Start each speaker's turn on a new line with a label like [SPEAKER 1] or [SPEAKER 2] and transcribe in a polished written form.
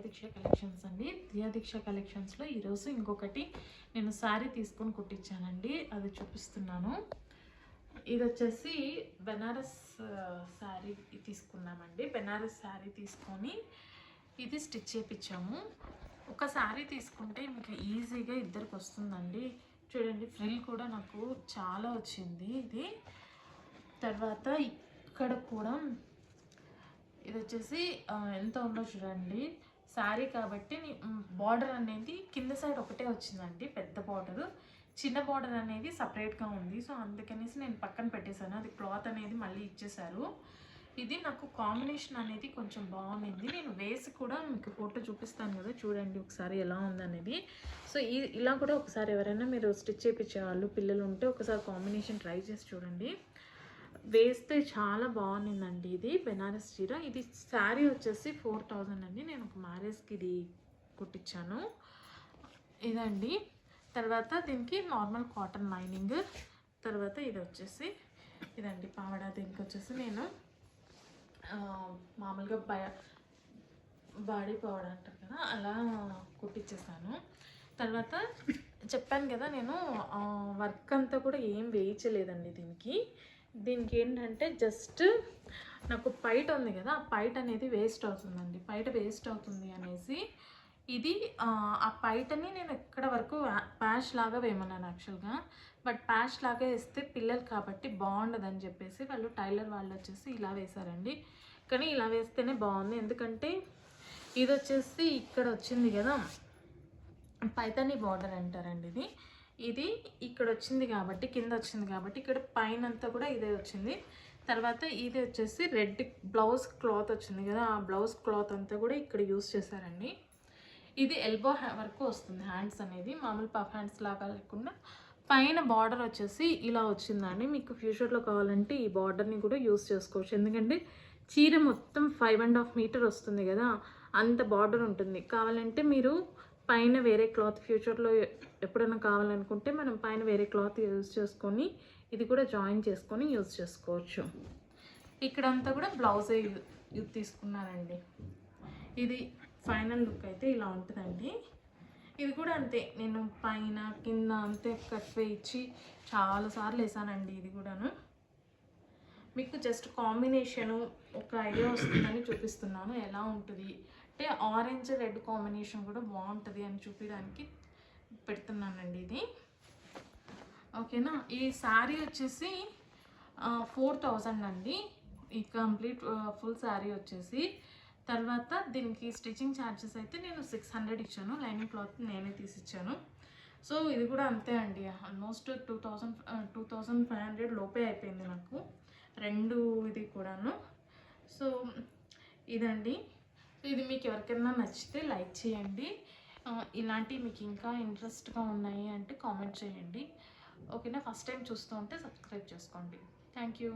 [SPEAKER 1] దీక్ష collections అండి. దీక్ష కలెక్షన్స్లో ఈరోజు ఇంకొకటి నేను శారీ తీసుకొని కుట్టించానండి, అది చూపిస్తున్నాను. ఇది వచ్చేసి బెనారస్ శారీ తీసుకున్నామండి. బెనారస్ శారీ తీసుకొని ఇది స్టిచ్ చేయించాము. ఒక శారీ తీసుకుంటే మీకు ఈజీగా ఇద్దరికి వస్తుందండి. చూడండి, ఫ్రిల్ కూడా నాకు చాలా వచ్చింది ఇది. తర్వాత ఇక్కడ కూడా ఇది వచ్చేసి ఎంత ఉందో చూడండి. శారీ కాబట్టి బార్డర్ అనేది కింద సైడ్ ఒకటే వచ్చిందండి, పెద్ద బార్డర్. చిన్న బార్డర్ అనేది సపరేట్గా ఉంది. సో అందుకనేసి నేను పక్కన పెట్టేశాను. అది క్లాత్ అనేది మళ్ళీ ఇచ్చేసారు. ఇది నాకు కాంబినేషన్ అనేది కొంచెం బాగుంది. నేను వేసి కూడా మీకు ఫోటో చూపిస్తాను కదా, చూడండి ఒకసారి ఎలా ఉందనేది. సో ఇలా కూడా ఒకసారి ఎవరైనా మీరు స్టిచ్ చేయించే వాళ్ళు పిల్లలు ఉంటే ఒకసారి కాంబినేషన్ ట్రై చేసి చూడండి. వేస్తే చాలా బాగుందండి. ఇది బెనారస్ చీర. ఇది శారీ వచ్చేసి 4000 అండి. నేను ఒక మ్యారేజ్కి ఇది కుట్టించాను ఇదండి. తర్వాత దీనికి నార్మల్ కాటన్ లైనింగ్. తర్వాత ఇది వచ్చేసి ఇదండి పావడా. దీనికి వచ్చేసి నేను మామూలుగా బాడీ పౌడర్ అంటారు కదా, అలా కుట్టించేసాను. తర్వాత చెప్పాను కదా, నేను వర్క్ అంతా కూడా ఏం వేయించలేదండి దీనికి ఏంటంటే జస్ట్ నాకు పైట ఉంది కదా, ఆ పైట అనేది వేస్ట్ అవుతుందండి. పైట వేస్ట్ అవుతుంది అనేసి ఇది ఆ పైటని నేను ఎక్కడ వరకు ప్యాష్ లాగా వేయమన్నాను యాక్చువల్గా. బట్ ప్యాష్ లాగా వేస్తే పిల్లలు కాబట్టి బాగుండదని చెప్పేసి వాళ్ళు టైలర్ వాళ్ళు వచ్చేసి ఇలా వేశారండి. కానీ ఇలా వేస్తేనే బాగుంది. ఎందుకంటే ఇది వచ్చేసి ఇక్కడ వచ్చింది కదా, పైతాని బార్డర్ అంటారండి. ఇది ఇక్కడ వచ్చింది కాబట్టి, కింద వచ్చింది కాబట్టి ఇక్కడ పైన అంతా కూడా ఇదే వచ్చింది. తర్వాత ఇది వచ్చేసి రెడ్ బ్లౌజ్ క్లాత్ వచ్చింది కదా, ఆ బ్లౌజ్ క్లాత్ అంతా కూడా ఇక్కడ యూస్ చేశారండి. ఇది ఎల్బో వరకు వస్తుంది హ్యాండ్స్ అనేది, మామూలు పఫ్ హ్యాండ్స్ లాగా లేకుండా పైన బార్డర్ వచ్చేసి ఇలా వచ్చిందండి. మీకు ఫ్యూచర్లో కావాలంటే ఈ బార్డర్ని కూడా యూస్ చేసుకోవచ్చు. ఎందుకంటే చీర మొత్తం 5.5 మీటర్ వస్తుంది కదా, అంత బార్డర్ ఉంటుంది. కావాలంటే మీరు పైన వేరే క్లాత్ ఫ్యూచర్లో ఎప్పుడైనా కావాలనుకుంటే మనం పైన వేరే క్లాత్ యూజ్ చేసుకొని ఇది కూడా జాయిన్ చేసుకొని యూజ్ చేసుకోవచ్చు. ఇక్కడంతా కూడా బ్లౌజే తీసుకున్నానండి. ఇది ఫైనల్ లుక్ అయితే ఇలా ఉంటుందండి. ఇది కూడా అంతే, నేను పైన కింద అంతే కట్ వేయించి చాలాసార్లు వేసానండి. ఇది కూడాను మీకు జస్ట్ కాంబినేషను ఒక ఐడియా వస్తుందని చూపిస్తున్నాను ఎలా ఉంటుంది. అంటే ఆరెంజ్ రెడ్ కాంబినేషన్ కూడా బాగుంటుంది అని చూపించడానికి పెడుతున్నానండి ఇది. ఓకేనా. ఈ శారీ వచ్చేసి 4000 అండి, ఈ కంప్లీట్ ఫుల్ శారీ వచ్చేసి. తర్వాత దీనికి స్టిచ్చింగ్ ఛార్జెస్ అయితే నేను 600 ఇచ్చాను. లైనింగ్ క్లాత్ నేనే తీసిచ్చాను. సో ఇది కూడా అంతే అండి, ఆల్మోస్ట్ 2500 లోపే అయిపోయింది నాకు రెండు ఇది కూడాను. సో ఇదండి. ఇది మీకు ఎవరికైనా నచ్చితే లైక్ చేయండి. ఇలాంటివి మీకు ఇంకా ఇంట్రెస్ట్గా ఉన్నాయి అంటే కామెంట్ చేయండి. ఓకేనా. ఫస్ట్ టైం చూస్తూ ఉంటే సబ్స్క్రైబ్ చేసుకోండి. Thank you.